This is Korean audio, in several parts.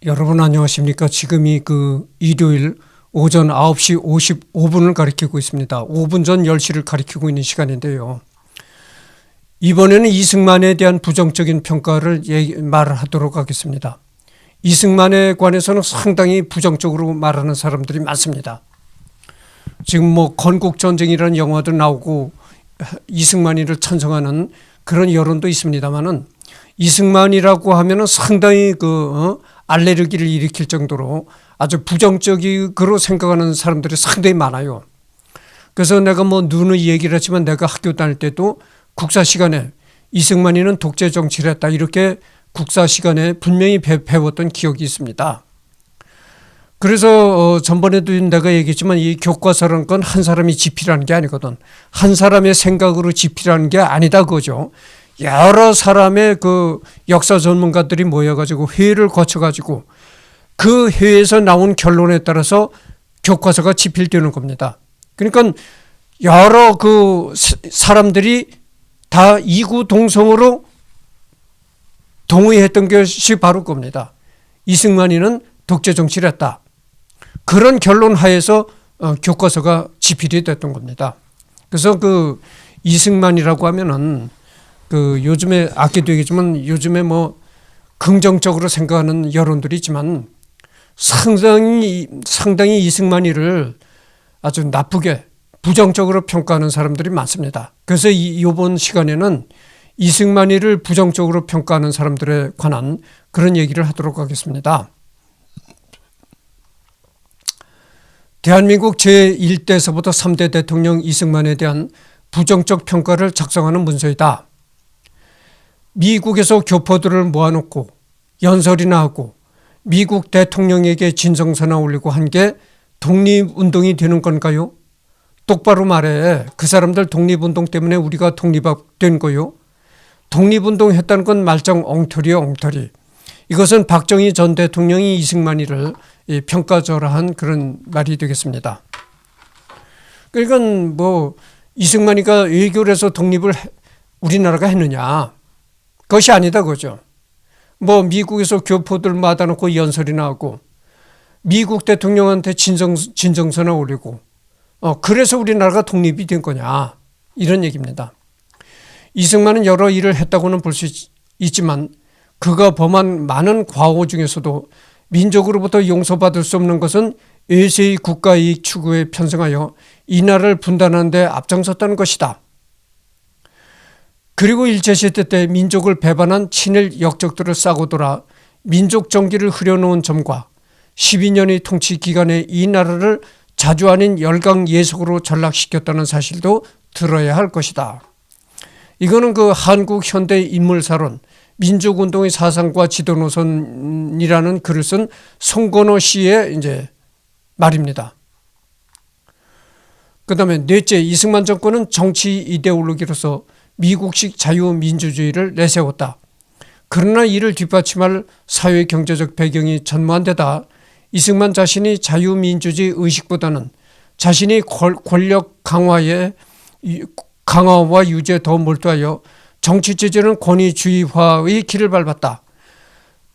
여러분 안녕하십니까? 지금이 일요일 오전 9시 55분을 가리키고 있습니다. 5분 전 10시를 가리키고 있는 시간인데요. 이번에는 이승만에 대한 부정적인 평가를 말하도록 하겠습니다. 이승만에 관해서는 상당히 부정적으로 말하는 사람들이 많습니다. 지금 건국전쟁이라는 영화도 나오고 이승만이를 찬성하는 그런 여론도 있습니다만은 이승만이라고 하면은 상당히 알레르기를 일으킬 정도로 아주 부정적으로 생각하는 사람들이 상당히 많아요. 그래서 내가 누누이 얘기를 했지만 내가 학교 다닐 때도 국사 시간에 이승만이는 독재 정치를 했다 이렇게 국사 시간에 분명히 배웠던 기억이 있습니다. 그래서 전번에도 내가 얘기했지만 이 교과서라는 건 한 사람이 집필하는 게 아니거든. 한 사람의 생각으로 집필하는 게 아니다 그거죠. 여러 사람의 역사 전문가들이 모여가지고 회의를 거쳐가지고 그 회의에서 나온 결론에 따라서 교과서가 집필되는 겁니다. 그러니까 여러 사람들이 다 이구동성으로 동의했던 것이 바로 겁니다. 이승만이는 독재 정치를 했다. 그런 결론 하에서 교과서가 집필이 됐던 겁니다. 그래서 이승만이라고 하면은 요즘에 아까도 얘기했지만 요즘에 긍정적으로 생각하는 여론들이 있지만 상당히 이승만이를 아주 나쁘게 부정적으로 평가하는 사람들이 많습니다. 그래서 이번 시간에는 이승만이를 부정적으로 평가하는 사람들에 관한 그런 얘기를 하도록 하겠습니다. 대한민국 제1대에서부터 3대 대통령 이승만에 대한 부정적 평가를 작성하는 문서이다. 미국에서 교포들을 모아놓고 연설이나 하고 미국 대통령에게 진정서나 올리고 한 게 독립운동이 되는 건가요? 똑바로 말해. 그 사람들 독립운동 때문에 우리가 독립된 거요? 독립운동 했다는 건 말짱 엉터리요, 엉터리. 이것은 박정희 전 대통령이 이승만이를 평가절하한 그런 말이 되겠습니다. 그러니까 이승만이가 외교를 해서 독립을 우리나라가 했느냐? 그것이 아니다 그거죠. 미국에서 교포들 맞아놓고 연설이나 하고 미국 대통령한테 진정서나 올리고 그래서 우리나라가 독립이 된 거냐 이런 얘기입니다. 이승만은 여러 일을 했다고는 볼 수 있지만 그가 범한 많은 과오 중에서도 민족으로부터 용서받을 수 없는 것은 외세의 국가이익 추구에 편승하여 이 나라를 분단하는 데 앞장섰다는 것이다. 그리고 일제시대 때 민족을 배반한 친일 역적들을 싸고 돌아 민족 정기를 흐려놓은 점과 12년의 통치 기간에 이 나라를 자주 아닌 열강 예속으로 전락시켰다는 사실도 들어야 할 것이다. 이거는 한국 현대 인물사론 민족운동의 사상과 지도노선이라는 글을 쓴 송건호 씨의 말입니다. 그 다음에 넷째, 이승만 정권은 정치 이데올로기로서 미국식 자유민주주의를 내세웠다. 그러나 이를 뒷받침할 사회 경제적 배경이 전무한 데다 이승만 자신이 자유민주주의 의식보다는 자신이 권력 강화와 유지에 더 몰두하여 정치체제는 권위주의화의 길을 밟았다.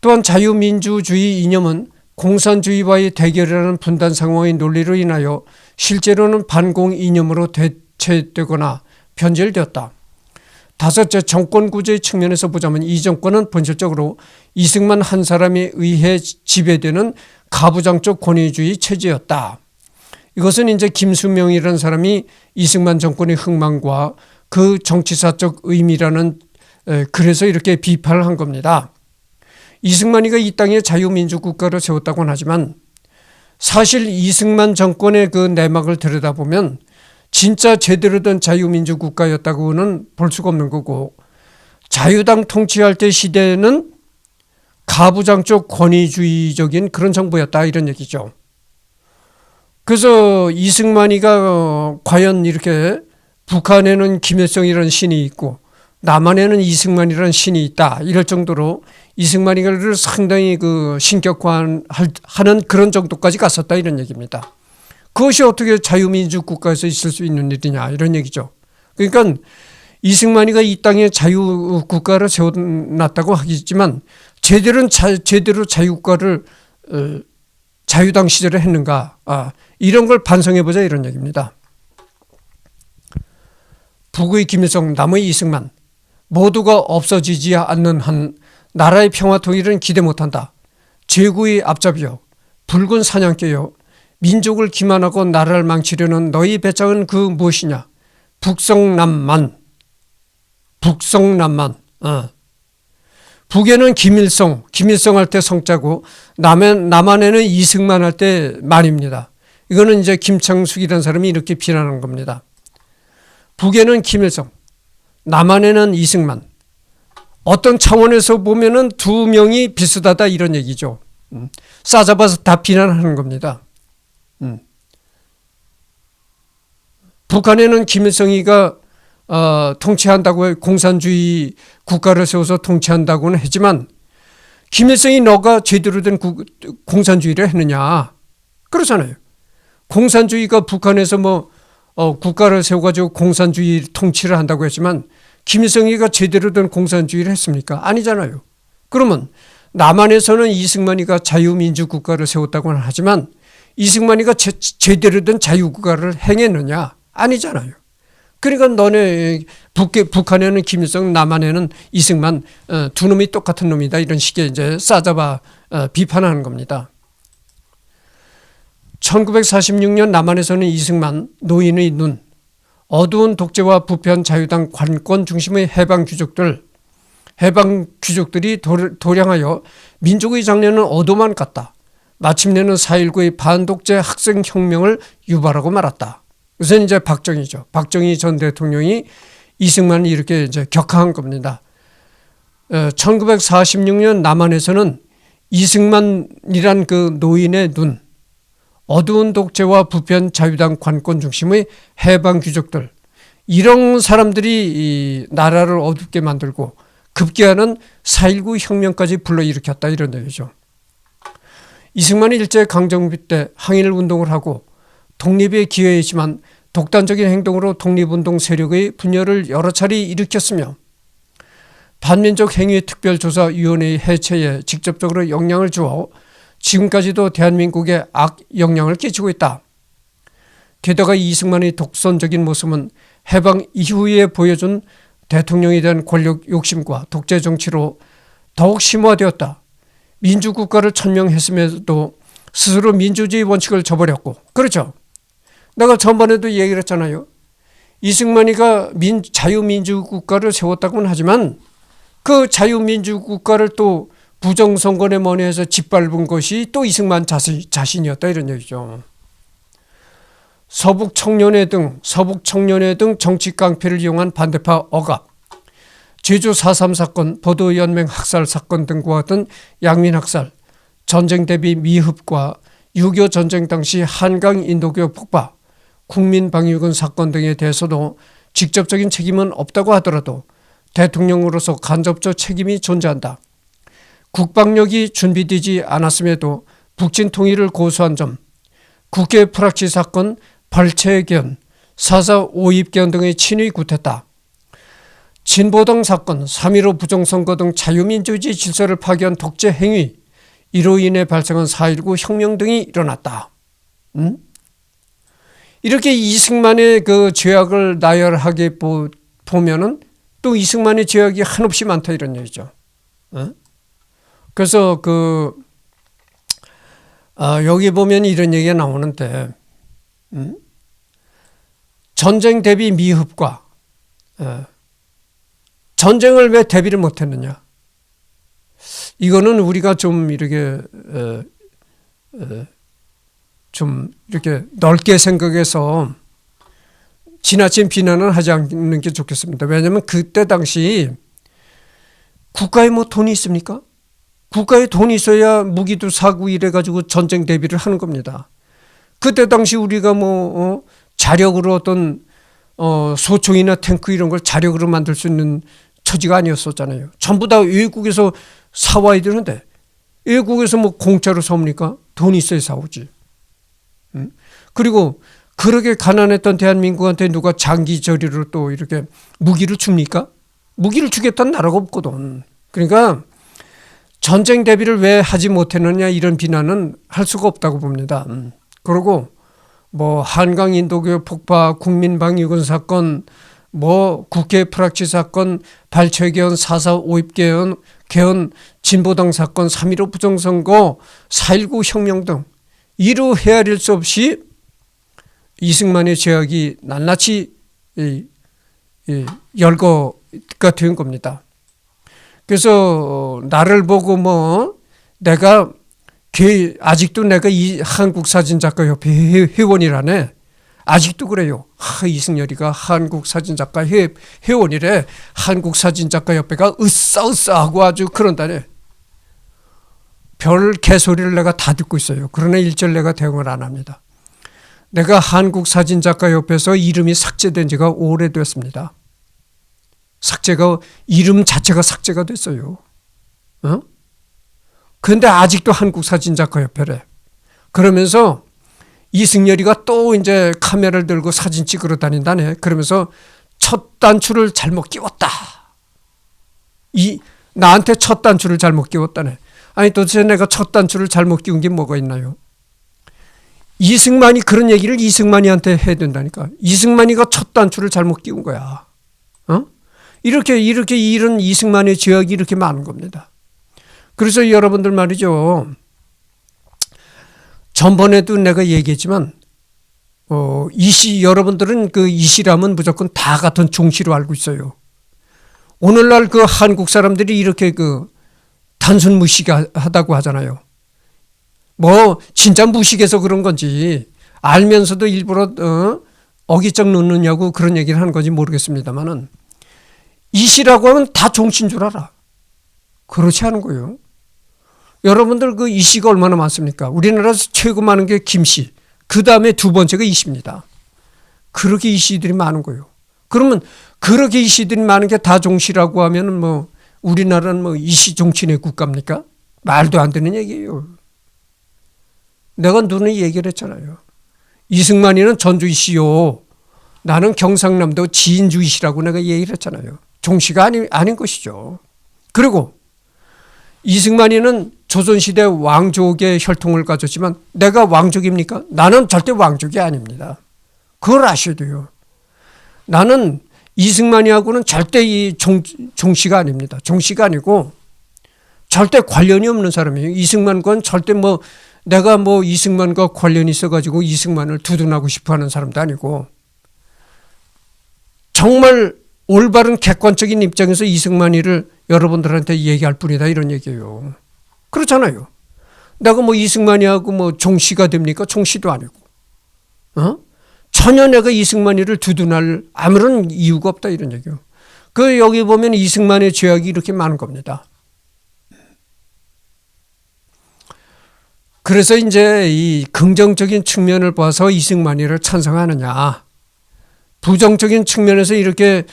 또한 자유민주주의 이념은 공산주의와의 대결이라는 분단 상황의 논리로 인하여 실제로는 반공 이념으로 대체되거나 변질되었다. 다섯째, 정권구조의 측면에서 보자면 이 정권은 본질적으로 이승만 한 사람에 의해 지배되는 가부장적 권위주의 체제였다. 이것은 김수명이라는 사람이 이승만 정권의 흥망과 그 정치사적 의미라는 글에서 이렇게 비판을 한 겁니다. 이승만이가 이 땅에 자유민주국가를 세웠다고는 하지만 사실 이승만 정권의 내막을 들여다보면 진짜 제대로 된 자유민주국가였다고는 볼 수가 없는 거고 자유당 통치할 때 시대는 가부장적 권위주의적인 그런 정부였다 이런 얘기죠. 그래서 이승만이가 과연 이렇게 북한에는 김일성이라는 신이 있고 남한에는 이승만이라는 신이 있다 이럴 정도로 이승만이를 상당히 신격화하는 그런 정도까지 갔었다 이런 얘기입니다. 그것이 어떻게 자유민주 국가에서 있을 수 있는 일이냐 이런 얘기죠. 그러니까 이승만이가 이 땅에 자유국가를 세워놨다고 하겠지만 제대로 자유국가를 자유당 시절에 했는가? 이런 걸 반성해보자 이런 얘기입니다. 북의 김일성, 남의 이승만 모두가 없어지지 않는 한 나라의 평화 통일은 기대 못한다. 제국의 앞잡이여 붉은 사냥개여 민족을 기만하고 나라를 망치려는 너희 배짱은 그 무엇이냐. 북성남만. 북에는 김일성 할 때 성자고 남한에는 이승만 할 때 만입니다. 이거는 이제 김창숙이라는 사람이 이렇게 비난한 겁니다. 북에는 김일성, 남한에는 이승만. 어떤 차원에서 보면은 두 명이 비슷하다 이런 얘기죠. 싸잡아서 다 비난하는 겁니다. 북한에는 김일성이가 통치한다고 공산주의 국가를 세워서 통치한다고는 했지만 김일성이 너가 제대로 된 공산주의를 했느냐? 그렇잖아요. 공산주의가 북한에서 국가를 세워가지고 공산주의 통치를 한다고 했지만 김일성이가 제대로 된 공산주의를 했습니까? 아니잖아요. 그러면 남한에서는 이승만이가 자유민주국가를 세웠다고는 하지만 이승만이가 제대로 된 자유국가를 행했느냐? 아니잖아요. 그러니까 너네 북한에는 김일성, 남한에는 이승만 두 놈이 똑같은 놈이다 이런 식의 이제 싸잡아 비판하는 겁니다. 1946년 남한에서는 이승만, 노인의 눈, 어두운 독재와 부패한 자유당 관권 중심의 해방 귀족들이 도량하여 민족의 장래는 어둠만 같다. 마침내는 4.19의 반독재 학생혁명을 유발하고 말았다. 우선 이제 박정희죠. 박정희 전 대통령이 이승만을 이렇게 이제 격하한 겁니다. 1946년 남한에서는 이승만이란 그 노인의 눈, 어두운 독재와 부패한 자유당 관권 중심의 해방 귀족들, 이런 사람들이 이 나라를 어둡게 만들고 급기야는 4.19 혁명까지 불러일으켰다 이런 얘기죠. 이승만이 일제강점기 때 항일운동을 하고 독립에 기여했지만 독단적인 행동으로 독립운동 세력의 분열을 여러 차례 일으켰으며 반민족 행위 특별조사위원회의 해체에 직접적으로 영향을 주어 지금까지도 대한민국에 악영향을 끼치고 있다. 게다가 이승만의 독선적인 모습은 해방 이후에 보여준 대통령에 대한 권력 욕심과 독재 정치로 더욱 심화되었다. 민주국가를 천명했음에도 스스로 민주주의 원칙을 저버렸고, 그렇죠. 내가 전번에도 얘기를 했잖아요. 이승만이가 자유민주국가를 세웠다고는 하지만 그 자유민주국가를 또 부정선거에 money해서 짓밟은 것이 또 이승만 자신이었다 이런 얘기죠. 서북 청년회 등 정치 깡패를 이용한 반대파 억압, 제주 4.3 사건, 보도연맹 학살 사건 등과 같은 양민학살, 전쟁 대비 미흡과 6.25 전쟁 당시 한강 인도교 폭파, 국민방위군 사건 등에 대해서도 직접적인 책임은 없다고 하더라도 대통령으로서 간접적 책임이 존재한다. 국방력이 준비되지 않았음에도 북진 통일을 고수한 점, 국회 프락치 사건, 발췌견, 4.4 오입견 등의 친위 구태타, 진보당 사건, 3.15 부정선거 등 자유민주주의 질서를 파괴한 독재 행위, 이로 인해 발생한 4.19 혁명 등이 일어났다. 이렇게 이승만의 그 죄악을 나열하게 보면은 또 이승만의 죄악이 한없이 많다 이런 얘기죠. 그래서 여기 보면 이런 얘기가 나오는데, 전쟁 대비 미흡과 전쟁을 왜 대비를 못했느냐? 이거는 우리가 좀 이렇게 좀 이렇게 넓게 생각해서 지나친 비난을 하지 않는 게 좋겠습니다. 왜냐하면 그때 당시 국가에 뭐 돈이 있습니까? 국가에 돈이 있어야 무기도 사고 이래가지고 전쟁 대비를 하는 겁니다. 그때 당시 우리가 자력으로 어떤 소총이나 탱크 이런 걸 자력으로 만들 수 있는 처지가 아니었었잖아요. 전부 다 외국에서 사와야 되는데 외국에서 뭐 공짜로 사옵니까? 돈이 있어야 사오지. 그리고 그렇게 가난했던 대한민국한테 누가 장기저리로 또 이렇게 무기를 줍니까? 무기를 주겠다는 나라가 없거든. 그러니까 전쟁 대비를 왜 하지 못했느냐 이런 비난은 할 수가 없다고 봅니다. 그리고 뭐 한강 인도교 폭파, 국민방위군 사건, 뭐 국회 프락치 사건, 발췌개헌, 4.4 5.18 개헌, 진보당 사건, 3.15 부정선거, 4.19 혁명 등 이루 헤아릴 수 없이 이승만의 죄악이 낱낱이 열거가 된 겁니다. 그래서 나를 보고 뭐 내가 아직도 내가 이 한국사진작가협회 회원이라네. 아직도 그래요. 이승열이가 한국사진작가 회원이래. 한국사진작가협회가 으싸으싸하고 아주 그런다네. 별 개소리를 내가 다 듣고 있어요. 그러나 일절 내가 대응을 안 합니다. 내가 한국사진작가협회에서 이름이 삭제된 지가 오래됐습니다. 이름 자체가 삭제가 됐어요. 그런데 아직도 한국사진작가협회래. 그러면서 이승열이가 또 이제 카메라를 들고 사진 찍으러 다닌다네. 그러면서 첫 단추를 잘못 끼웠다. 나한테 첫 단추를 잘못 끼웠다네. 아니 도대체 내가 첫 단추를 잘못 끼운 게 뭐가 있나요? 이승만이 그런 얘기를 이승만이한테 해야 된다니까. 이승만이가 첫 단추를 잘못 끼운 거야. 이렇게 이런 이승만의 죄악이 이렇게 많은 겁니다. 그래서 여러분들 말이죠. 전번에도 내가 얘기했지만 여러분들은 그 이시라면 무조건 다 같은 종씨로 알고 있어요. 오늘날 그 한국 사람들이 이렇게 그 단순 무식하다고 하잖아요. 뭐 진짜 무식해서 그런 건지 알면서도 일부러 어기적 놓느냐고 그런 얘기를 하는 건지 모르겠습니다만은 이시라고 하면 다 종씨인 줄 알아. 그렇지 않은 거예요. 여러분들 그 이씨가 얼마나 많습니까? 우리나라에서 최고 많은 게 김씨. 그 다음에 두 번째가 이씨입니다. 그렇게 이씨들이 많은 거예요. 그러면 그렇게 이씨들이 많은 게 다 종씨라고 하면은 뭐 우리나라는 뭐 이씨 종친의 국가입니까? 말도 안 되는 얘기예요. 내가 눈에 얘기를 했잖아요. 이승만이는 전주 이씨요. 나는 경상남도 진주 이씨라고 내가 얘기를 했잖아요. 종씨가 아닌 것이죠. 그리고 이승만이는 조선시대 왕족의 혈통을 가졌지만 내가 왕족입니까? 나는 절대 왕족이 아닙니다. 그걸 아셔야 돼요. 나는 이승만이하고는 절대 이 종씨가 아닙니다. 종씨가 아니고 절대 관련이 없는 사람이에요. 이승만과는 절대 뭐 내가 뭐 이승만과 관련이 있어가지고 이승만을 두둔하고 싶어하는 사람도 아니고 정말 올바른 객관적인 입장에서 이승만이를 여러분들한테 얘기할 뿐이다 이런 얘기예요. 그렇잖아요. 내가 뭐 이승만이하고 뭐 종씨가 됩니까? 종씨도 아니고. 전혀 내가 이승만이를 두둔할 아무런 이유가 없다 이런 얘기예요. 그 여기 보면 이승만의 죄악이 이렇게 많은 겁니다. 그래서 이제 이 긍정적인 측면을 봐서 이승만이를 찬성하느냐. 부정적인 측면에서 이렇게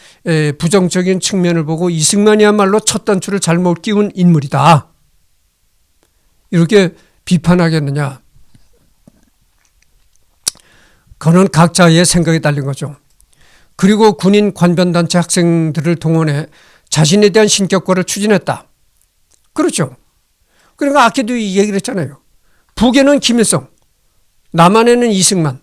부정적인 측면을 보고 이승만이야말로 첫 단추를 잘못 끼운 인물이다. 이렇게 비판하겠느냐. 그건 각자의 생각에 달린 거죠. 그리고 군인 관변단체 학생들을 동원해 자신에 대한 신격화를 추진했다. 그렇죠. 그러니까 아까도 이 얘기를 했잖아요. 북에는 김일성, 남한에는 이승만.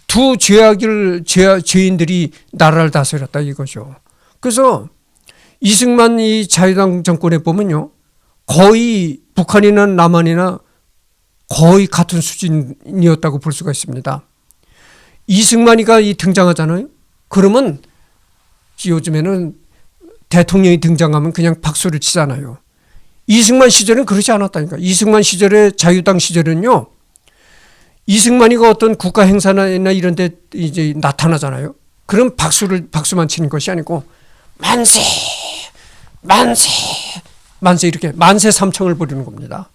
두 죄인들이 나라를 다스렸다 이거죠. 그래서 이승만 이 자유당 정권에 보면요. 거의 북한이나 남한이나 거의 같은 수준이었다고 볼 수가 있습니다. 이승만이가 등장하잖아요. 그러면 요즘에는 대통령이 등장하면 그냥 박수를 치잖아요. 이승만 시절은 그렇지 않았다니까. 이승만 시절에 자유당 시절은요. 이승만이가 어떤 국가 행사나 이런 데 이제 나타나잖아요. 그럼 박수만 치는 것이 아니고 만세, 만세, 만세 이렇게 만세 삼창을 부르는 겁니다.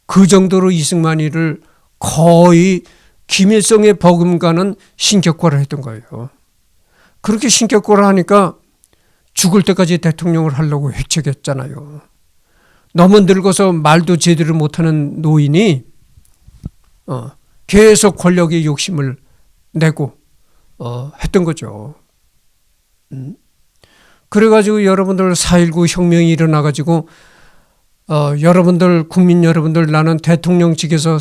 그 정도로 이승만이를 거의 김일성의 버금가는 신격화를 했던 거예요. 그렇게 신격화를 하니까 죽을 때까지 대통령을 하려고 회책했잖아요. 너무 늙어서 말도 제대로 못하는 노인이 계속 권력의 욕심을 내고 했던 거죠. 그래가지고 여러분들 4.19 혁명이 일어나가지고 여러분들 국민 여러분들 나는 대통령직에서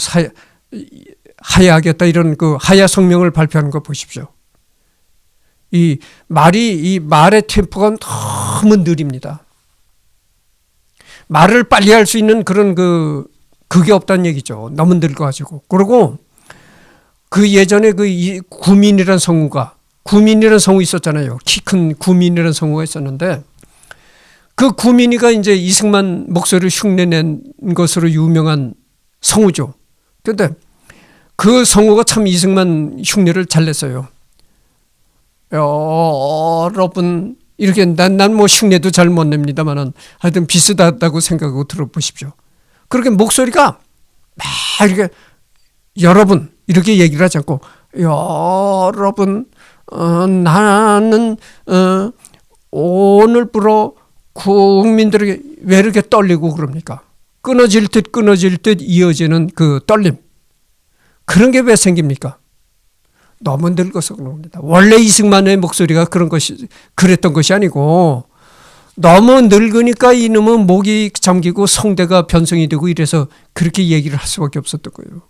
하야하겠다 이런 그 하야 성명을 발표하는 거 보십시오. 이 말의 템포가 너무 느립니다. 말을 빨리 할 수 있는 그런 그게 없다는 얘기죠. 너무 늙어가지고. 그리고 그 예전에 구민이라는 성우 있었잖아요. 키 큰 구민이라는 성우가 있었는데 그 구민이가 이제 이승만 목소리를 흉내낸 것으로 유명한 성우죠. 그런데 그 성우가 참 이승만 흉내를 잘 냈어요. 여러분 이렇게 난 뭐 흉내도 잘 못 냅니다만은 하여튼 비슷하다고 생각하고 들어보십시오. 그렇게 목소리가 막 이렇게 여러분 이렇게 얘기를 하지 않고 여러분 나는 오늘부로 국민들에게 왜 이렇게 떨리고 그럽니까? 끊어질 듯 이어지는 그 떨림. 그런 게 왜 생깁니까? 너무 늙어서 그런 겁니다. 원래 이승만의 목소리가 그랬던 것이 아니고 너무 늙으니까 이놈은 목이 잠기고 성대가 변성이 되고 이래서 그렇게 얘기를 할 수밖에 없었던 거예요.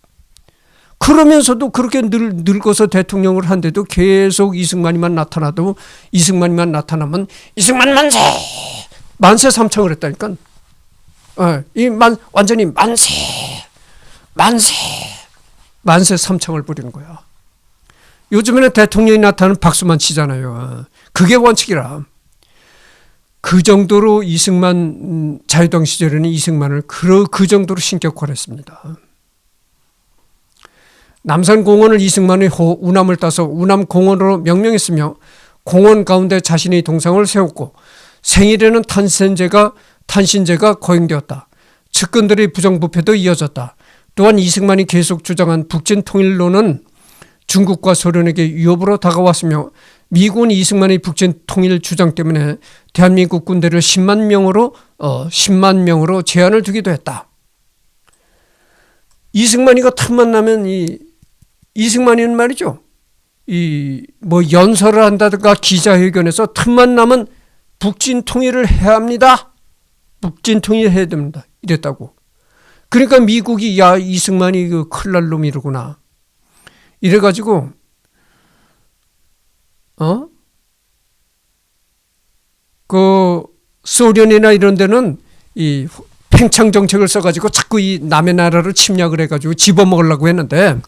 그러면서도 그렇게 늙어서 대통령을 한데도 계속 이승만이만 나타나면 이승만 만세 삼창을 했다니까. 완전히 만세 삼창을 부리는 거야. 요즘에는 대통령이 나타나면 박수만 치잖아요. 그게 원칙이라. 그 정도로 이승만 자유당 시절에는 이승만을 그 정도로 신격화했습니다. 남산공원을 이승만의 운함을 따서 운함공원으로 명명했으며 공원 가운데 자신의 동상을 세웠고 생일에는 탄신제가 거행되었다. 측근들의 부정부패도 이어졌다. 또한 이승만이 계속 주장한 북진 통일론은 중국과 소련에게 위협으로 다가왔으며 미국은 이승만의 북진 통일 주장 때문에 대한민국 군대를 10만 명으로 제한을 두기도 했다. 이승만이가 틈만 나면 이승만이는 말이죠. 연설을 한다든가 기자회견에서 틈만 나면 북진 통일을 해야 합니다. 북진 통일을 해야 됩니다. 이랬다고. 그러니까 미국이 야 이승만이 큰일 날 놈이로구나. 이래가지고 소련이나 이런 데는 이 팽창 정책을 써가지고 자꾸 이 남의 나라를 침략을 해가지고 집어먹으려고 했는데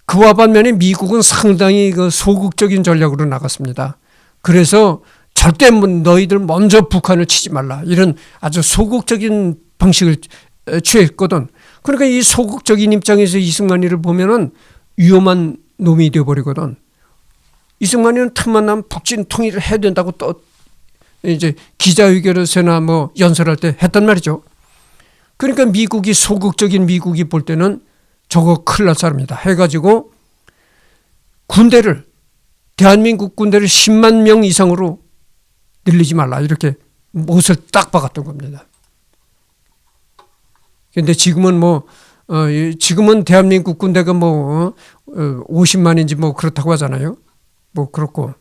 그와 반면에 미국은 상당히 소극적인 전략으로 나갔습니다. 그래서 절대 너희들 먼저 북한을 치지 말라 이런 아주 소극적인 방식을 취했거든. 그러니까 이 소극적인 입장에서 이승만이를 보면은 위험한 놈이 되어버리거든. 이승만이는 틈만 나면 북진 통일을 해야 된다고 또 이제 기자회견에서나 연설할 때 했단 말이죠. 그러니까 소극적인 미국이 볼 때는 저거 큰일 날 사람이다 해가지고 대한민국 군대를 10만 명 이상으로 늘리지 말라 이렇게 못을 딱 박았던 겁니다. 근데 지금은 지금은 대한민국 군대가 50만인지 그렇다고 하잖아요. 그렇고.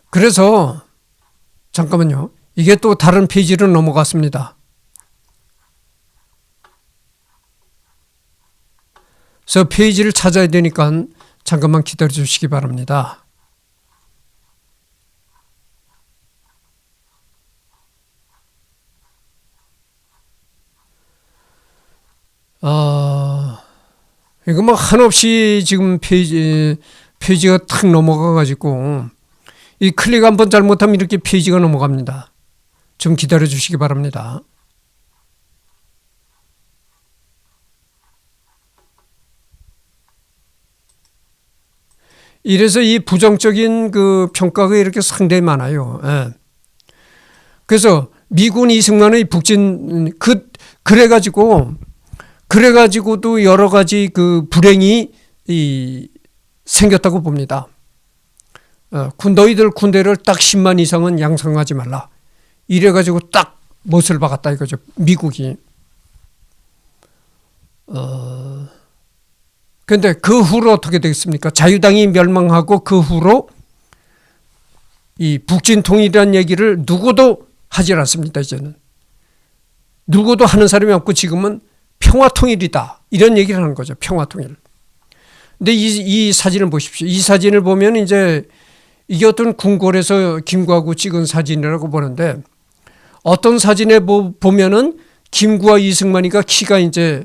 그래서 잠깐만요. 이게 또 다른 페이지로 넘어갔습니다. 그래서 페이지를 찾아야 되니까 잠깐만 기다려 주시기 바랍니다. 이거 한없이 지금 페이지가 탁 넘어가가지고 이 클릭 한번 잘못하면 이렇게 페이지가 넘어갑니다. 좀 기다려 주시기 바랍니다. 이래서 이 부정적인 평가가 이렇게 상당히 많아요. 예. 그래서 미군 이승만의 북진 그래가지고도 여러 가지 불행이 생겼다고 봅니다. 너희들 군대를 딱 10만 이상은 양성하지 말라. 이래가지고 딱 못을 박았다 이거죠. 미국이. 근데 그 후로 어떻게 되겠습니까? 자유당이 멸망하고 그 후로 이 북진 통일이라는 얘기를 누구도 하지 않습니다. 이제는 누구도 하는 사람이 없고 지금은 평화 통일이다 이런 얘기를 하는 거죠. 평화 통일. 근데 이 사진을 보십시오. 이 사진을 보면 이제 이게 어떤 궁궐에서 김구하고 찍은 사진이라고 보는데, 어떤 사진에 보면은 김구와 이승만이가 키가 이제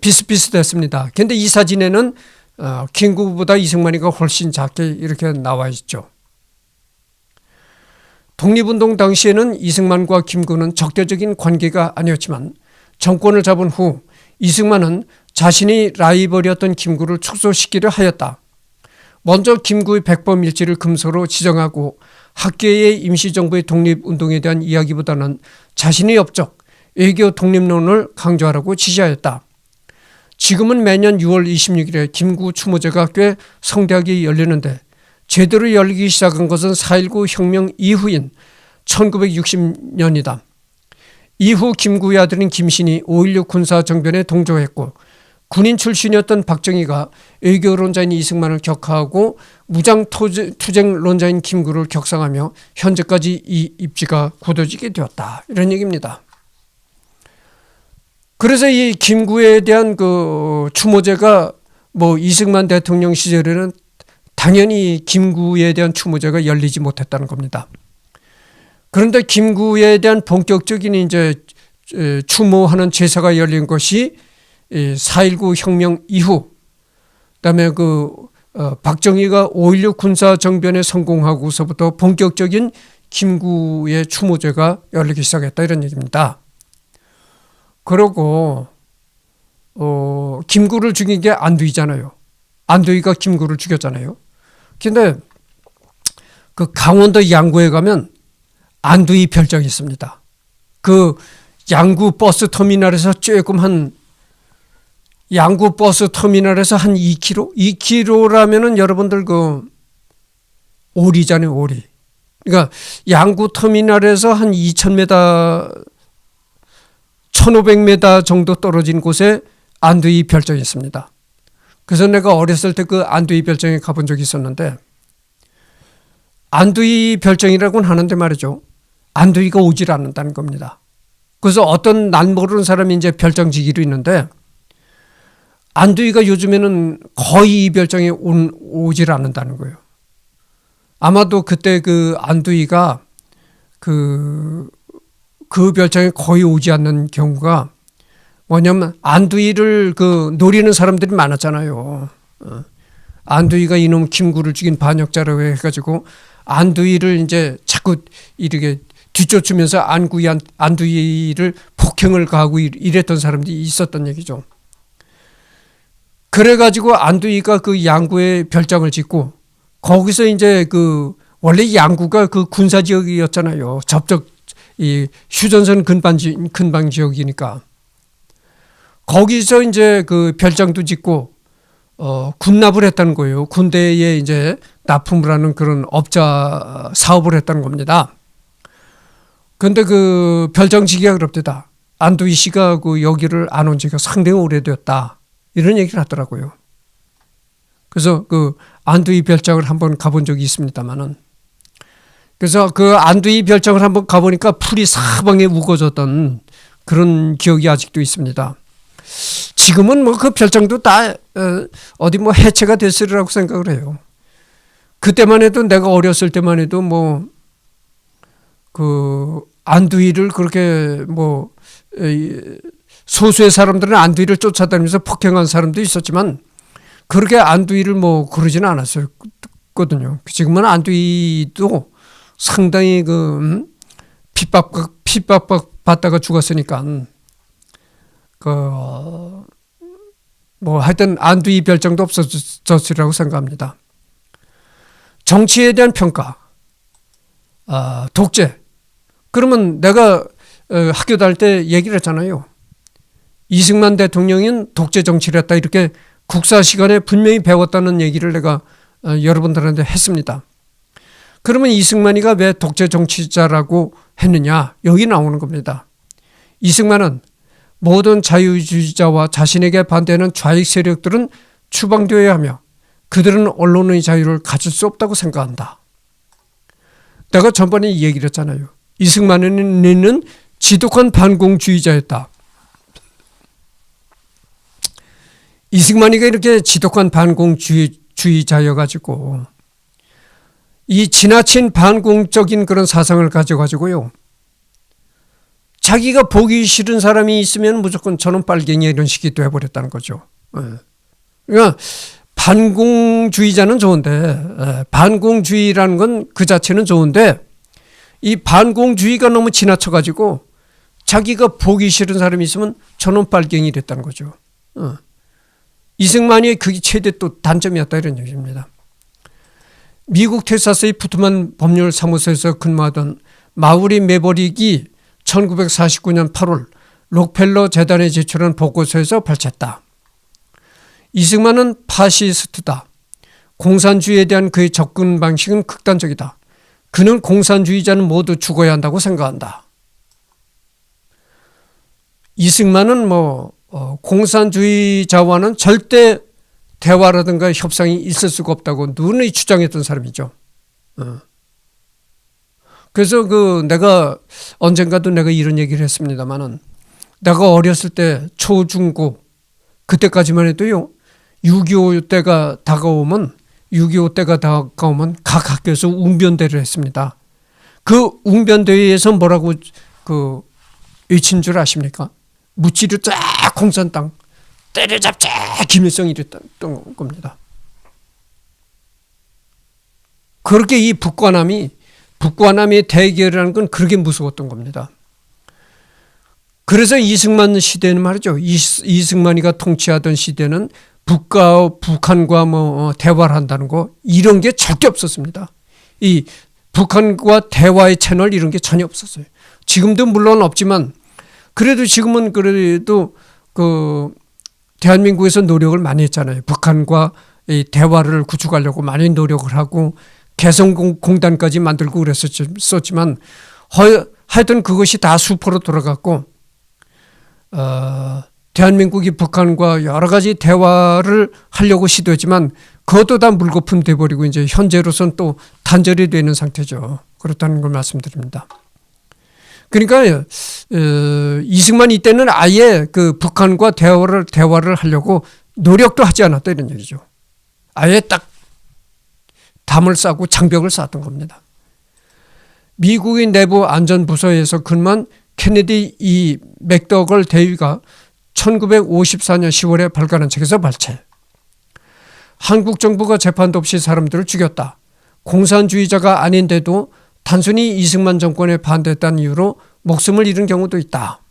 비슷비슷했습니다. 근데 이 사진에는 김구보다 이승만이가 훨씬 작게 이렇게 나와 있죠. 독립운동 당시에는 이승만과 김구는 적대적인 관계가 아니었지만 정권을 잡은 후 이승만은 자신이 라이벌이었던 김구를 축소시키려 하였다. 먼저 김구의 백범일지를 금서로 지정하고 학계의 임시정부의 독립운동에 대한 이야기보다는 자신의 업적, 외교 독립론을 강조하라고 지시하였다. 지금은 매년 6월 26일에 김구 추모제가 꽤 성대하게 열리는데 제대로 열리기 시작한 것은 4.19 혁명 이후인 1960년이다. 이후 김구의 아들인 김신이 5.16 군사정변에 동조했고 군인 출신이었던 박정희가 외교론자인 이승만을 격하하고 무장투쟁론자인 김구를 격상하며 현재까지 이 입지가 굳어지게 되었다. 이런 얘기입니다. 그래서 이 김구에 대한 그 추모제가 이승만 대통령 시절에는 당연히 김구에 대한 추모제가 열리지 못했다는 겁니다. 그런데 김구에 대한 본격적인 이제 추모하는 제사가 열린 것이 4.19 혁명 이후, 그다음에 박정희가 5.16 군사정변에 성공하고서부터 본격적인 김구의 추모제가 열리기 시작했다 이런 얘기입니다. 그러고 김구를 죽인 게 안두이잖아요. 안두이가 김구를 죽였잖아요. 근데 그 강원도 양구에 가면 안두이 별장이 있습니다. 그 양구 버스 터미널에서 조금 양구 버스 터미널에서 한 2km? 2km라면은 여러분들 오리잖아요, 오리. 그러니까 양구 터미널에서 한 2,000m, 1,500m 정도 떨어진 곳에 안두이 별장이 있습니다. 그래서 내가 어렸을 때 그 안두이 별장에 가본 적이 있었는데, 안두이 별장이라고는 하는데 말이죠. 안두이가 오질 않는다는 겁니다. 그래서 어떤 난 모르는 사람이 이제 별장 지기로 있는데, 안두이가 요즘에는 거의 이 별장에 오질 않는다는 거예요. 아마도 그때 그 안두이가 그 별장에 거의 오지 않는 경우가 뭐냐면, 안두이를 노리는 사람들이 많았잖아요. 안두이가 이놈 김구를 죽인 반역자라고 해가지고 안두이를 이제 자꾸 이렇게 뒤쫓으면서 안두이를 폭행을 가하고 이랬던 사람들이 있었던 얘기죠. 그래가지고 안두이가 그 양구에 별장을 짓고 거기서 이제 원래 양구가 그 군사 지역이었잖아요. 이 휴전선 근방 지역이니까 거기서 이제 그 별장도 짓고 군납을 했다는 거예요. 군대에 이제 납품을 하는 그런 업자 사업을 했다는 겁니다. 그런데 그 별장 지기가 그럽니다. 안두이 씨가 여기를 안 온 지가 상당히 오래되었다. 이런 얘기를 하더라고요. 그래서 그 안두이 별장을 한번 가본 적이 있습니다만은, 그래서 그 안두이 별장을 한번 가보니까 풀이 사방에 우거졌던 그런 기억이 아직도 있습니다. 지금은 그 별장도 다 어디 해체가 됐으리라고 생각을 해요. 그때만 해도, 내가 어렸을 때만 해도 그 안두이를 그렇게 소수의 사람들은 안두이를 쫓아다니면서 폭행한 사람도 있었지만 그렇게 안두이를 그러지는 않았거든요. 지금은 안두이도 상당히 핍박 받다가 죽었으니까 하여튼 안두이 별장도 없어졌으리라고 생각합니다. 정치에 대한 평가, 독재. 그러면 내가 학교 다닐 때 얘기를 했잖아요. 이승만 대통령은 독재 정치를 했다. 이렇게 국사 시간에 분명히 배웠다는 얘기를 내가 여러분들한테 했습니다. 그러면 이승만이가 왜 독재 정치자라고 했느냐? 여기 나오는 겁니다. 이승만은 모든 자유주의자와 자신에게 반대하는 좌익 세력들은 추방되어야 하며 그들은 언론의 자유를 가질 수 없다고 생각한다. 내가 전번에 얘기를 했잖아요. 이승만은 지독한 반공주의자였다. 이승만이가 이렇게 지독한 반공주의자여가지고 이 지나친 반공적인 그런 사상을 가져가지고요. 자기가 보기 싫은 사람이 있으면 무조건 저는 빨갱이 이런 식이 돼버렸다는 거죠. 그러니까 반공주의자는 좋은데 반공주의라는 건 그 자체는 좋은데 이 반공주의가 너무 지나쳐가지고 자기가 보기 싫은 사람이 있으면 저는 빨갱이 됐다는 거죠. 이승만이 그게 최대 또 단점이었다 이런 얘기입니다. 미국 텍사스의 푸트만 법률사무소에서 근무하던 마우리 매버릭이 1949년 8월 록펠러 재단에 제출한 보고서에서 밝혔다. 이승만은 파시스트다. 공산주의에 대한 그의 접근 방식은 극단적이다. 그는 공산주의자는 모두 죽어야 한다고 생각한다. 이승만은 공산주의자와는 절대 대화라든가 협상이 있을 수가 없다고 누누이 주장했던 사람이죠. 그래서 내가 언젠가도 내가 이런 얘기를 했습니다만은 내가 어렸을 때 초중고 그때까지만 해도요. 6.25 때가 다가오면 각 학교에서 웅변대를 했습니다. 그 웅변대회에서 뭐라고 외친 줄 아십니까? 무찌르자 공산당 때려잡자 김일성이 이랬던 겁니다. 그렇게 이 북과 남의 대결이라는 건 그렇게 무서웠던 겁니다. 그래서 이승만 시대는 말이죠. 이승만이가 통치하던 시대는 북한과 대화를 한다는 거 이런 게 절대 없었습니다. 이 북한과 대화의 채널 이런 게 전혀 없었어요. 지금도 물론 없지만 그래도 지금은 그래도 대한민국에서 노력을 많이 했잖아요. 북한과 이 대화를 구축하려고 많이 노력을 하고 개성공단까지 만들고 그랬었지만 하여튼 그것이 다 수포로 돌아갔고 대한민국이 북한과 여러 가지 대화를 하려고 시도했지만 그것도 다 물거품 돼버리고 이제 현재로서는 또 단절이 되는 상태죠. 그렇다는 걸 말씀드립니다. 그러니까 이승만 이때는 아예 북한과 대화를 하려고 노력도 하지 않았다 이런 얘기죠. 아예 딱 담을 싸고 장벽을 쌓았던 겁니다. 미국의 내부 안전부서에서 근무한 케네디 이 맥더걸 대위가 1954년 10월에 발간한 책에서 발췌. 한국 정부가 재판도 없이 사람들을 죽였다. 공산주의자가 아닌데도 단순히 이승만 정권에 반대했다는 이유로 목숨을 잃은 경우도 있다.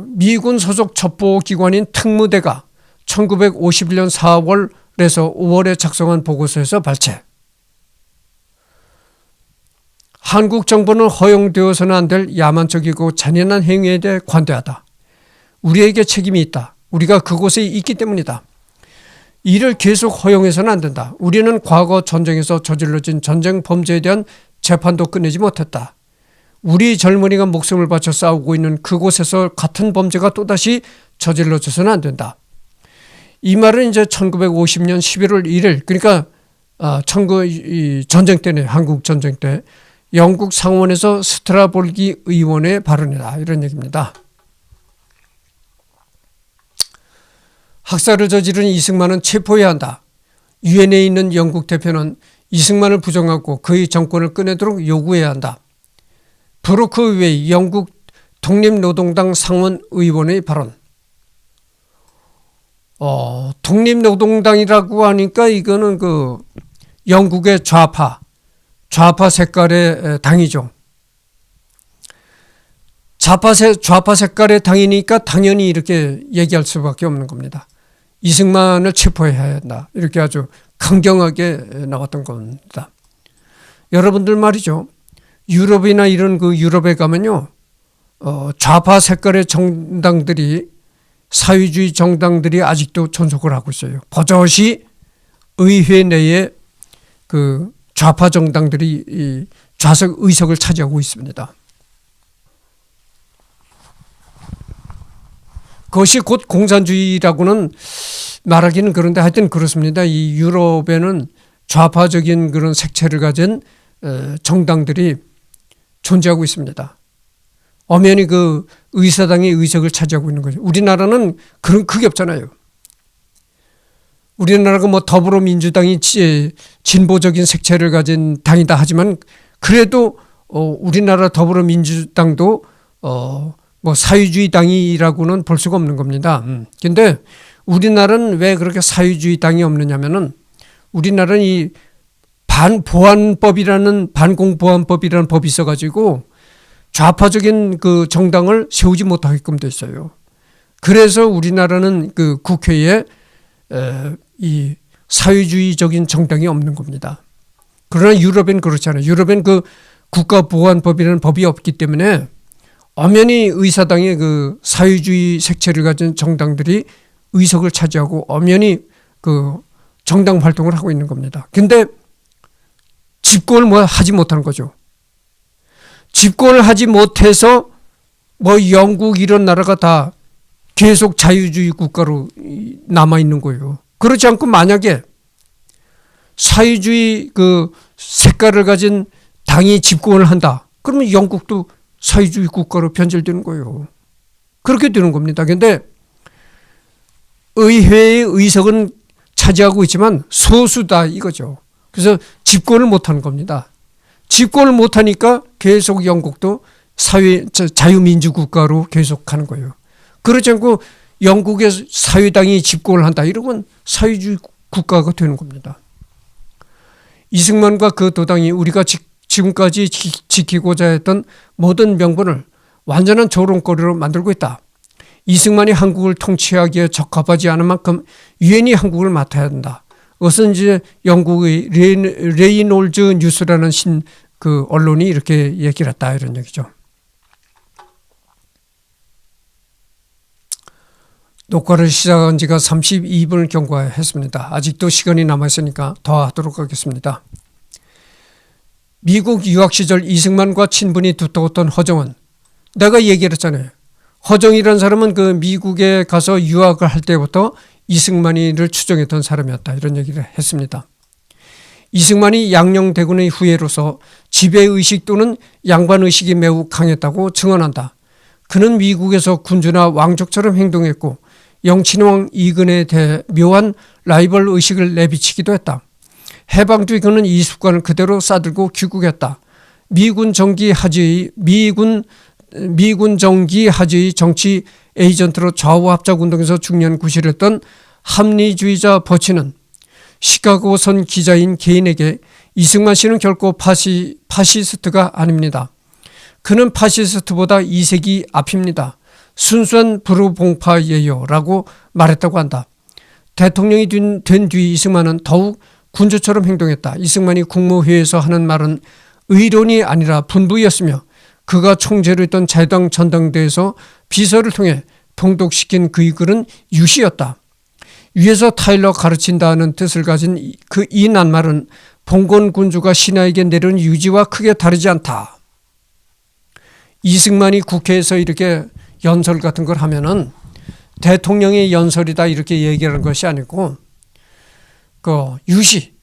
미군 소속 첩보기관인 특무대가 1951년 4월에서 5월에 작성한 보고서에서 발췌. 한국 정부는 허용되어서는 안 될 야만적이고 잔인한 행위에 대해 관대하다. 우리에게 책임이 있다. 우리가 그곳에 있기 때문이다. 이를 계속 허용해서는 안 된다. 우리는 과거 전쟁에서 저질러진 전쟁 범죄에 대한 재판도 끝내지 못했다. 우리 젊은이가 목숨을 바쳐 싸우고 있는 그곳에서 같은 범죄가 또다시 저질러져서는 안 된다. 이 말은 이제 1950년 11월 1일 그러니까 전쟁 때네. 한국 전쟁 때 영국 상원에서 스트라볼기 의원의 발언이다. 이런 얘기입니다. 학살을 저지른 이승만은 체포해야 한다. 유엔에 있는 영국 대표는 이승만을 부정하고 그의 정권을 꺼내도록 요구해야 한다. 브루크 웨이 영국 독립노동당 상원 의원의 발언. 독립노동당이라고 하니까 이거는 영국의 좌파 색깔의 당이죠. 좌파 색깔의 당이니까 당연히 이렇게 얘기할 수밖에 없는 겁니다. 이승만을 체포해야 한다. 이렇게 아주 강경하게 나왔던 겁니다. 여러분들 말이죠. 유럽이나 이런 유럽에 가면요. 좌파 색깔의 정당들이 사회주의 정당들이 아직도 존속을 하고 있어요. 버젓이 의회 내에 좌파 정당들이 이 좌석 의석을 차지하고 있습니다. 그것이 곧 공산주의라고는 말하기는 그런데 하여튼 그렇습니다. 이 유럽에는 좌파적인 그런 색채를 가진 정당들이 존재하고 있습니다. 엄연히 그 의사당의 의석을 차지하고 있는 거죠. 우리나라는 그게 없잖아요. 우리나라가 뭐 더불어민주당이 진보적인 색채를 가진 당이다 하지만 그래도 우리나라 더불어민주당도 뭐 사회주의 당이라고는 볼 수가 없는 겁니다. 근데 우리나라는 왜 그렇게 사회주의 당이 없느냐면은 우리나라는 이 반공보안법이라는 법이 있어가지고 좌파적인 그 정당을 세우지 못하게끔 돼 있어요. 그래서 우리나라는 그 국회에 이 사회주의적인 정당이 없는 겁니다. 그러나 유럽엔 그렇잖아요. 유럽엔 그 국가보안법이라는 법이 없기 때문에 엄연히 의사당의 그 사회주의 색채를 가진 정당들이 의석을 차지하고 엄연히 그 정당 활동을 하고 있는 겁니다. 근데 집권을 하지 못하는 거죠. 집권을 하지 못해서 뭐 영국 이런 나라가 다 계속 자유주의 국가로 남아있는 거예요. 그렇지 않고 만약에 사회주의 그 색깔을 가진 당이 집권을 한다. 그러면 영국도 사회주의 국가로 변질되는 거예요. 그렇게 되는 겁니다. 그런데 의회의 의석은 차지하고 있지만 소수다 이거죠. 그래서 집권을 못하는 겁니다. 집권을 못하니까 계속 영국도 자유민주국가로 계속 가는 거예요. 그렇지 않고 영국의 사회당이 집권을 한다. 이러면 사회주의 국가가 되는 겁니다. 이승만과 그 도당이 우리가 지금까지 지키고자 했던 모든 명분을 완전한 조롱거리로 만들고 있다. 이승만이 한국을 통치하기에 적합하지 않은 만큼 유엔이 한국을 맡아야 한다. 그것은 이제 영국의 레이놀즈 뉴스라는 그 언론이 이렇게 얘기를 했다 이런 얘기죠. 녹화를 시작한 지가 32분을 경과했습니다. 아직도 시간이 남아있으니까 더 하도록 하겠습니다. 미국 유학 시절 이승만과 친분이 두터웠던 허정은 내가 얘기를 했잖아요. 허정이라는 사람은 그 미국에 가서 유학을 할 때부터 이승만이를 추종했던 사람이었다. 이런 얘기를 했습니다. 이승만이 양녕대군의 후예로서 지배의식 또는 양반의식이 매우 강했다고 증언한다. 그는 미국에서 군주나 왕족처럼 행동했고 영친왕 이근에 대해 묘한 라이벌 의식을 내비치기도 했다. 해방 뒤 그는 이 습관을 그대로 싸들고 귀국했다. 미군 정기 하지의 정치 에이전트로 좌우 합작 운동에서 중요한 구실을 했던 합리주의자 버치는 시카고선 기자인 개인에게 이승만 씨는 결코 파시스트가 아닙니다. 그는 파시스트보다 2세기 앞입니다. 순수한 부르봉파예요 라고 말했다고 한다. 대통령이 된 뒤 이승만은 더욱 군주처럼 행동했다. 이승만이 국무회의에서 하는 말은 의론이 아니라 분부였으며 그가 총재로 있던 자유당 전당대회에서 비서를 통해 통독시킨 그의 글은 유시였다. 위에서 타일러 가르친다는 뜻을 가진 이 낱말은 봉건 군주가 신하에게 내려온 유지와 크게 다르지 않다. 이승만이 국회에서 이렇게 연설 같은 걸 하면은 대통령의 연설이다 이렇게 얘기하는 것이 아니고 그 유시,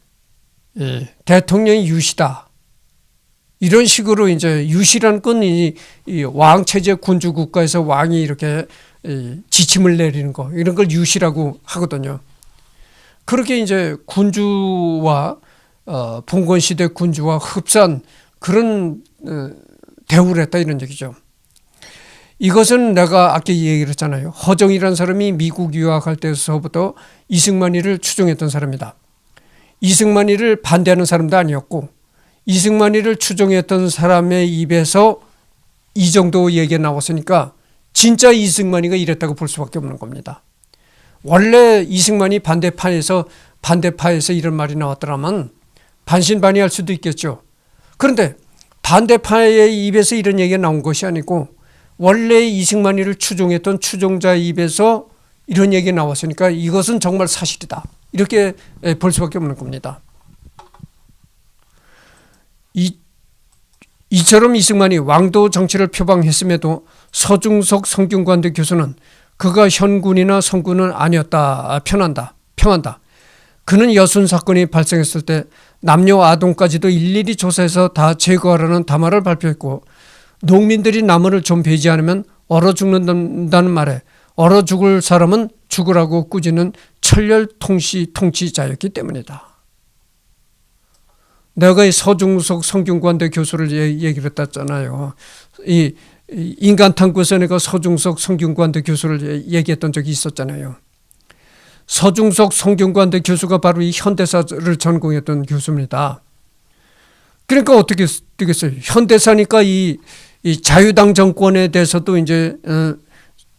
대통령이 유시다. 이런 식으로 이제 유시라는 건 이 왕체제 군주 국가에서 왕이 이렇게 지침을 내리는 거 이런 걸 유시라고 하거든요. 그렇게 이제 군주와 봉건 시대 군주와 흡사한 그런 대우를 했다 이런 얘기죠. 이것은 내가 아까 얘기를 했잖아요. 허정이라는 사람이 미국 유학할 때서부터 이승만이를 추종했던 사람이다. 이승만이를 반대하는 사람도 아니었고 이승만이를 추종했던 사람의 입에서 이 정도 얘기가 나왔으니까 진짜 이승만이가 이랬다고 볼 수밖에 없는 겁니다. 원래 이승만이 반대파에서 이런 말이 나왔더라면 반신반의할 수도 있겠죠. 그런데 반대파의 입에서 이런 얘기가 나온 것이 아니고 원래 이승만이를 추종했던 추종자의 입에서 이런 얘기가 나왔으니까 이것은 정말 사실이다. 이렇게 볼 수밖에 없는 겁니다. 이처럼 이승만이 왕도 정치를 표방했음에도 서중석 성균관대 교수는 그가 현군이나 성군은 아니었다 평한다. 그는 여순 사건이 발생했을 때 남녀 아동까지도 일일이 조사해서 다 제거하라는 담화를 발표했고, 농민들이 나무를 좀 베지 않으면 얼어 죽는다는 말에 얼어 죽을 사람은 죽으라고 꾸짖는 천렬 통치자였기 때문이다. 내가 이 서중석 성균관대 교수를 얘기를 했잖아요. 이 인간탐구에서 내가 서중석 성균관대 교수를 얘기했던 적이 있었잖아요. 서중석 성균관대 교수가 바로 이 현대사를 전공했던 교수입니다. 그러니까 어떻게 되겠어요? 현대사니까 이 자유당 정권에 대해서도 이제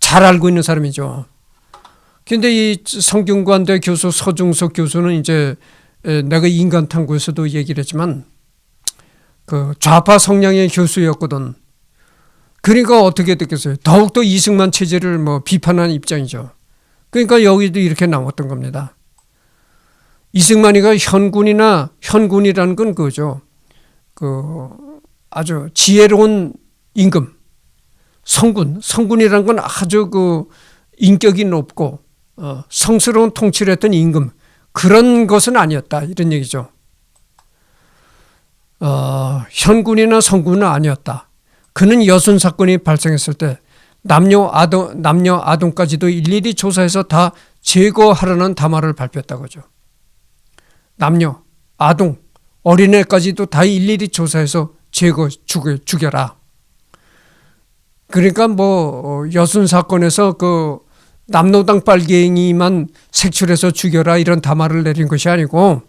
잘 알고 있는 사람이죠. 근데 이 성균관대 교수 서중석 교수는 이제 내가 인간탐구에서도 얘기를 했지만 그 좌파 성향의 교수였거든. 그러니까 어떻게 됐겠어요? 더욱더 이승만 체제를 비판하는 입장이죠. 그러니까 여기도 이렇게 나왔던 겁니다. 이승만이가 현군이라는 건 그거죠. 그 아주 지혜로운 임금, 성군이라는 건 아주 그 인격이 높고 성스러운 통치를 했던 임금, 그런 것은 아니었다 이런 얘기죠. 현군이나 성군은 아니었다. 그는 여순 사건이 발생했을 때 남녀 아동까지도 일일이 조사해서 다 제거하라는 담화를 발표했다고 하죠. 남녀, 아동, 어린애까지도 다 일일이 조사해서 죽여라. 그러니까 여순 사건에서 그 남로당 빨갱이만 색출해서 죽여라 이런 담화를 내린 것이 아니고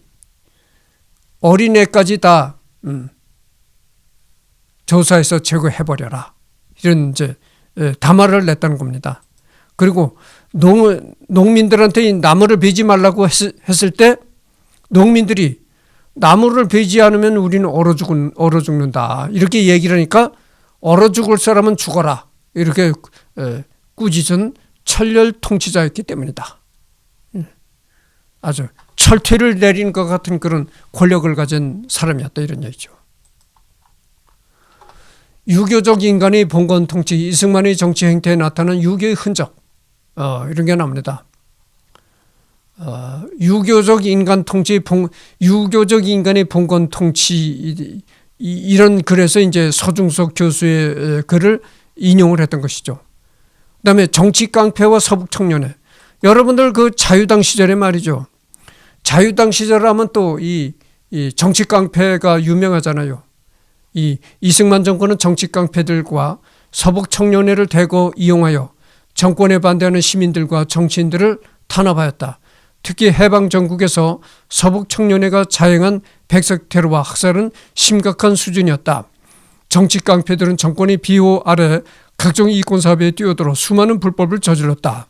어린애까지 다 조사해서 제거해버려라 이런 이제 담화를 냈다는 겁니다. 그리고 농민들한테 나무를 베지 말라고 했을 때 농민들이 나무를 베지 않으면 우리는 얼어 죽는다 이렇게 얘기를 하니까 얼어 죽을 사람은 죽어라 이렇게 꾸짖은 천렬 통치자였기 때문이다. 아주 철퇴를 내린 것 같은 그런 권력을 가진 사람이었다 이런 얘기죠. 유교적 인간의 봉건 통치, 이승만의 정치 행태에 나타난 유교의 흔적, 이런 게 나옵니다. 유교적 인간의 봉건 통치, 이런 글에서 이제 서중석 교수의 글을 인용을 했던 것이죠. 그다음에 정치 깡패와 서북 청년회. 여러분들 그 자유당 시절에 말이죠. 자유당 시절 하면 또 이 정치 깡패가 유명하잖아요. 이승만 정권은 정치 깡패들과 서북 청년회를 대거 이용하여 정권에 반대하는 시민들과 정치인들을 탄압하였다. 특히 해방 전국에서 서북 청년회가 자행한 백석 테러와 학살은 심각한 수준이었다. 정치 깡패들은 정권의 비호 아래 각종 이권 사업에 뛰어들어 수많은 불법을 저질렀다.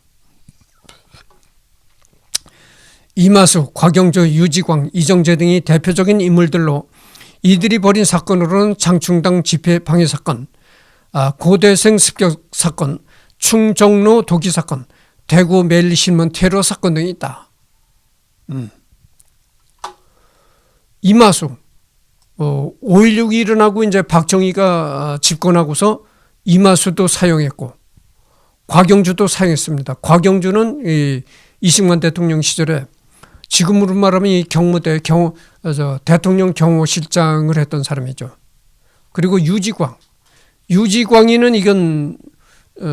이마수, 곽영조, 유지광, 이정재 등이 대표적인 인물들로 이들이 벌인 사건으로는 장충당 집회 방해 사건, 고대생 습격 사건, 충정로 도기 사건, 대구 매일신문 테러 사건 등이 있다. 이마수, 5.16이 일어나고 이제 박정희가 집권하고서 이마수도 사용했고 곽영주도 사용했습니다. 곽영주는 이승만 대통령 시절에 지금으로 말하면 이 경무대 대통령 경호실장을 했던 사람이죠. 그리고 유지광이는 이건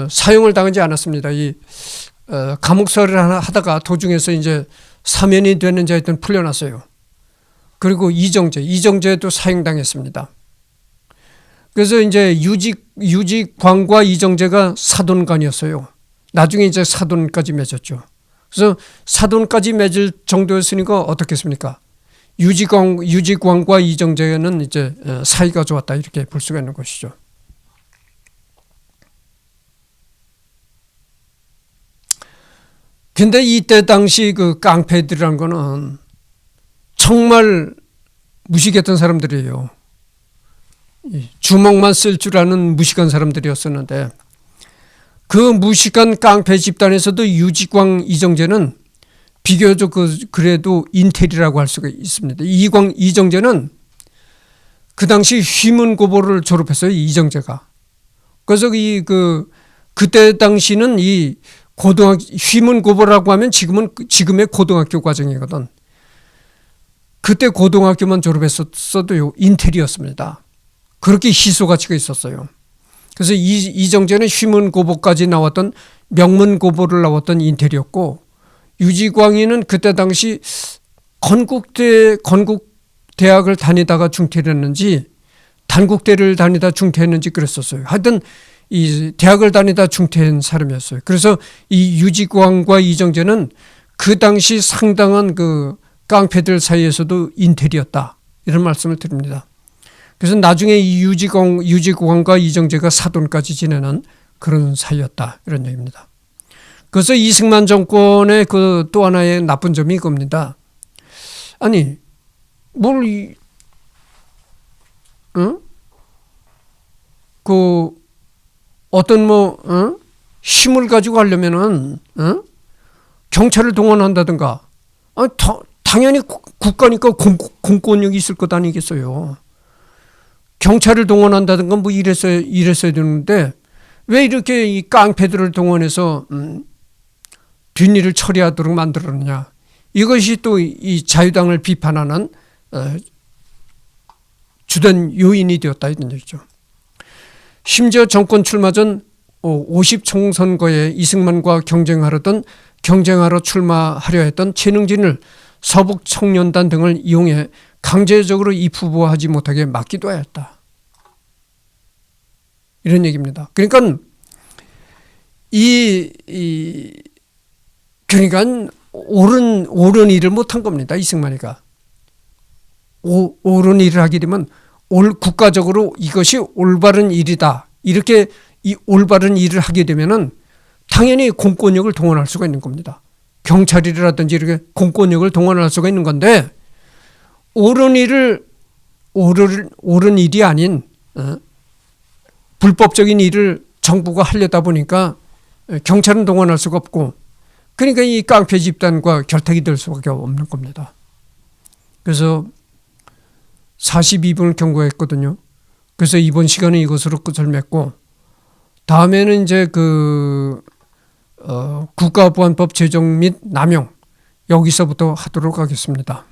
사용을 당하지 않았습니다. 감옥살이를 하다가 도중에서 이제 사면이 되는 자였던 풀려났어요. 그리고 이정재도 사형당했습니다. 그래서 이제 유지광과 이정재가 사돈간이었어요. 나중에 이제 사돈까지 맺었죠. 그래서 사돈까지 맺을 정도였으니까 어떻겠습니까? 유지광과 이정재는 이제 사이가 좋았다 이렇게 볼 수가 있는 것이죠. 근데 이때 당시 그 깡패들이라는 거는 정말 무식했던 사람들이에요. 주먹만 쓸 줄 아는 무식한 사람들이었었는데 그 무식한 깡패 집단에서도 유지광, 이정재는 비교적 그래도 인텔이라고 할 수가 있습니다. 이정재는 그 당시 휘문고보를 졸업했어요. 이정재가. 그래서 그때 당시는 휘문고보라고 하면 지금의 고등학교 과정이거든. 그때 고등학교만 졸업했었어도요, 인텔이었습니다. 그렇게 희소 가치가 있었어요. 그래서 이정재는 휘문고보까지 나왔던 명문고보를 나왔던 인텔이었고, 유지광이는 그때 당시 건국대학을 다니다가 중퇴를 했는지 단국대를 다니다 중퇴했는지 그랬었어요. 하여튼 이 대학을 다니다 중퇴한 사람이었어요. 그래서 이 유지광과 이정재는 그 당시 상당한 그 깡패들 사이에서도 인텔이었다, 이런 말씀을 드립니다. 그래서 나중에 이 유지광과 이정재가 사돈까지 지내는 그런 사이였다, 이런 얘기입니다. 그래서 이승만 정권의 그 또 하나의 나쁜 점이 이겁니다. 아니, 어떤 힘을 가지고 하려면은, 경찰을 동원한다든가, 당연히 국가니까 공권력이 있을 것 아니겠어요. 경찰을 동원한다든가 뭐 이랬어야 되는데, 왜 이렇게 이 깡패들을 동원해서 뒷일을 처리하도록 만들었느냐. 이것이 또 이 자유당을 비판하는 주된 요인이 되었다, 이런 얘기죠. 심지어 정권 출마 전 50총선거에 이승만과 경쟁하러 출마하려 했던 최능진을 서북청년단 등을 이용해 강제적으로 입후보하지 못하게 막기도 하였다, 이런 얘기입니다. 그러니까 그러니까 옳은 일을 못한 겁니다, 이승만이가. 옳은 일을 하게 되면 국가적으로 이것이 올바른 일이다, 이렇게 이 올바른 일을 하게 되면은 당연히 공권력을 동원할 수가 있는 겁니다. 경찰이라든지 이렇게 공권력을 동원할 수가 있는 건데, 옳은 일이 아닌 불법적인 일을 정부가 하려다 보니까 경찰은 동원할 수가 없고, 그러니까 이 깡패 집단과 결탁이 될 수밖에 없는 겁니다. 그래서 42분을 경고했거든요. 그래서 이번 시간은 이것으로 끝을 맺고, 다음에는 이제 국가보안법 제정 및 남용, 여기서부터 하도록 하겠습니다.